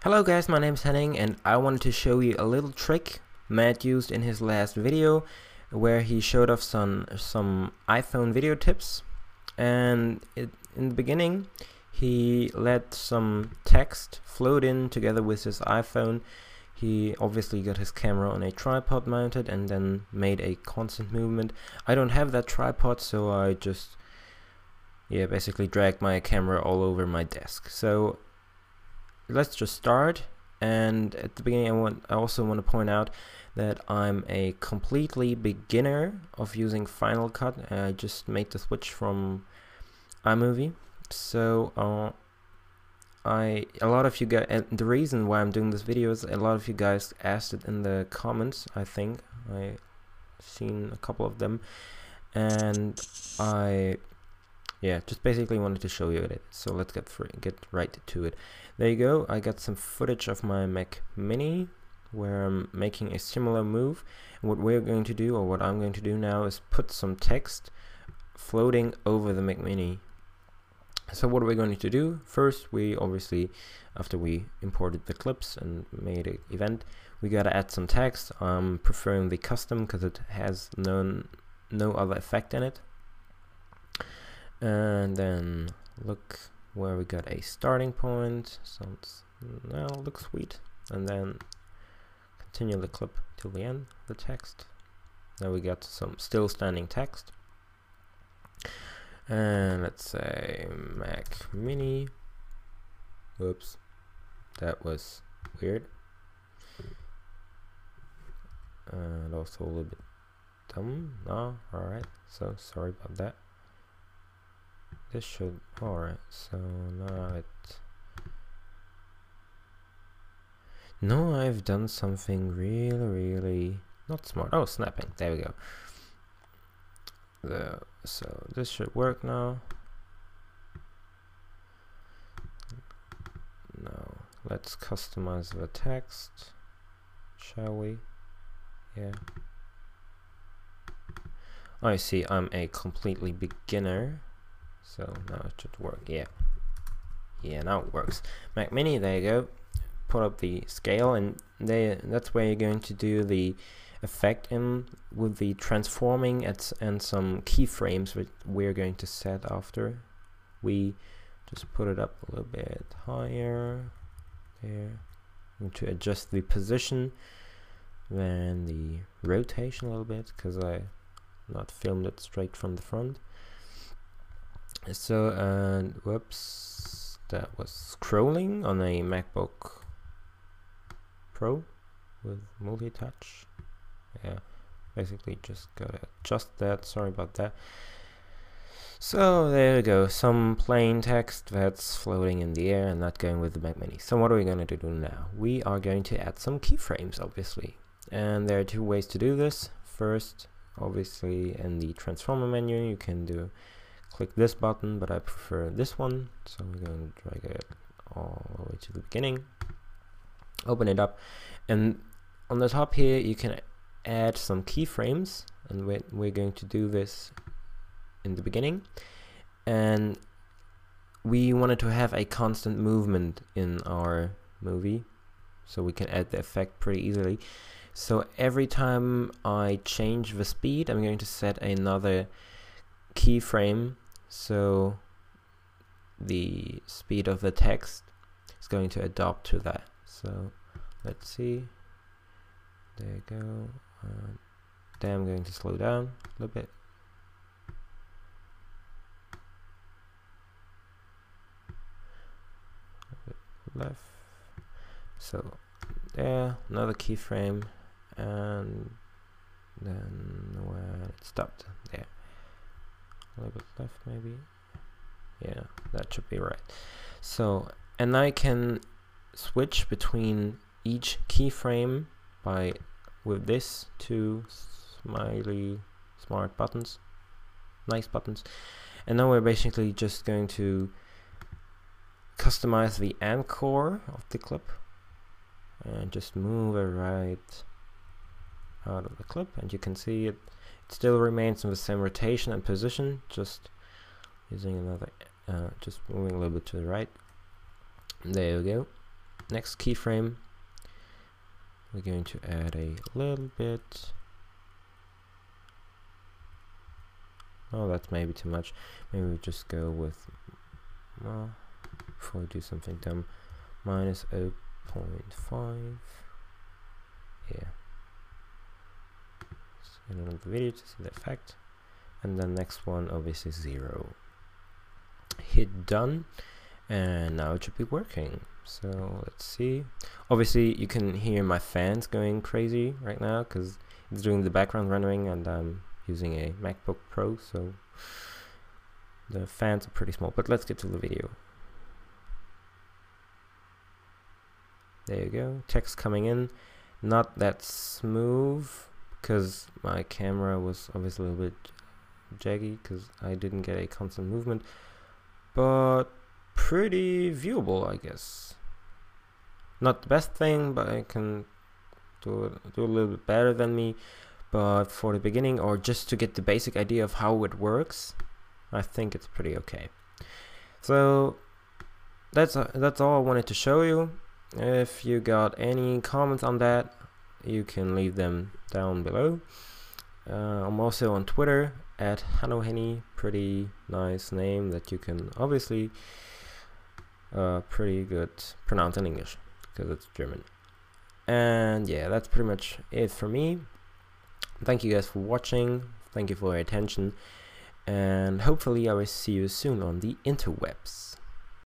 Hello guys, my name is Henning and I wanted to show you a little trick Matt used in his last video where he showed off some iPhone video tips, and in the beginning he let some text float in together with his iPhone. He obviously got his camera on a tripod mounted and then made a constant movement. I don't have that tripod, so I just basically dragged my camera all over my desk. So let's just start. And at the beginning I also want to point out that I'm a completely beginner of using Final Cut. I just made the switch from iMovie. So a lot of you guys, and the reason why I'm doing this video is a lot of you guys asked it in the comments. I think I seen a couple of them, and I just basically wanted to show you it. So let's get right to it. There you go. I got some footage of my Mac Mini where I'm making a similar move. And what we're going to do, or what I'm going to do now, is put some text floating over the Mac Mini. So what are we going to do? First, we obviously, after we imported the clips and made an event, we gotta add some text. I'm preferring the custom because it has no other effect in it. And then look where we got a starting point. Sounds now looks sweet. And then continue the clip till the end, the text. Now we got some still standing text. And let's say Mac Mini. Whoops, that was weird. And also a little bit dumb. No, alright, so sorry about that. This should, alright, so now no, I've done something really not smart. Oh, snapping, there we go. So this should work now. Now let's customize the text, shall we? Yeah. I see I'm a completely beginner. So now it should work. Yeah, now it works. Mac Mini, there you go. Put up the scale, and that's where you're going to do the effect in with the transforming and some keyframes which we're going to set after. We just put it up a little bit higher there. I'm going to adjust the position, then the rotation a little bit because I not filmed it straight from the front. So, and whoops, that was scrolling on a MacBook Pro with multi-touch. Yeah, basically just gotta adjust that, sorry about that. So there you go, some plain text that's floating in the air and not going with the Mac Mini. So what are we going to do now? We are going to add some keyframes, obviously. And there are two ways to do this. First, obviously in the transformer menu you can click this button, but I prefer this one, so I'm going to drag it all the way to the beginning, open it up, and on the top here you can add some keyframes, and we're going to do this in the beginning. And we wanted to have a constant movement in our movie, so we can add the effect pretty easily. So every time I change the speed, I'm going to set another keyframe, so the speed of the text is going to adapt to that. So let's see, there you go. Then I'm going to slow down a little bit. Left, so there, another keyframe, and then where it stopped there. A little bit left maybe. Yeah, that should be right. So, and I can switch between each keyframe with this two smiley smart buttons, nice buttons. And now we're basically just going to customize the anchor of the clip and just move it right out of the clip, and you can see it still remains in the same rotation and position, just using another just moving a little bit to the right. There you go. next keyframe, we're going to add a little bit. Oh, that's maybe too much. Maybe we just go with, well, before we do something dumb, minus 0.5. Yeah. So another video to see the effect. And then next one, obviously 0. Hit done, and now it should be working. So let's see. Obviously, you can hear my fans going crazy right now because it's doing the background rendering, and I'm using a MacBook Pro, so the fans are pretty small. But let's get to the video. There you go. Text coming in. Not that smooth because my camera was obviously a little bit jaggy because I didn't get a constant movement, but pretty viewable, I guess. Not the best thing, but I can do a little bit better than me. But for the beginning, or just to get the basic idea of how it works, I think it's pretty okay. So that's all I wanted to show you. If you got any comments on that, you can leave them down below. I'm also on Twitter at HannoHenny, pretty nice name that you can obviously pretty good pronounce in English because it's German. And yeah, that's pretty much it for me. Thank you guys for watching. Thank you for your attention, and hopefully I will see you soon on the interwebs.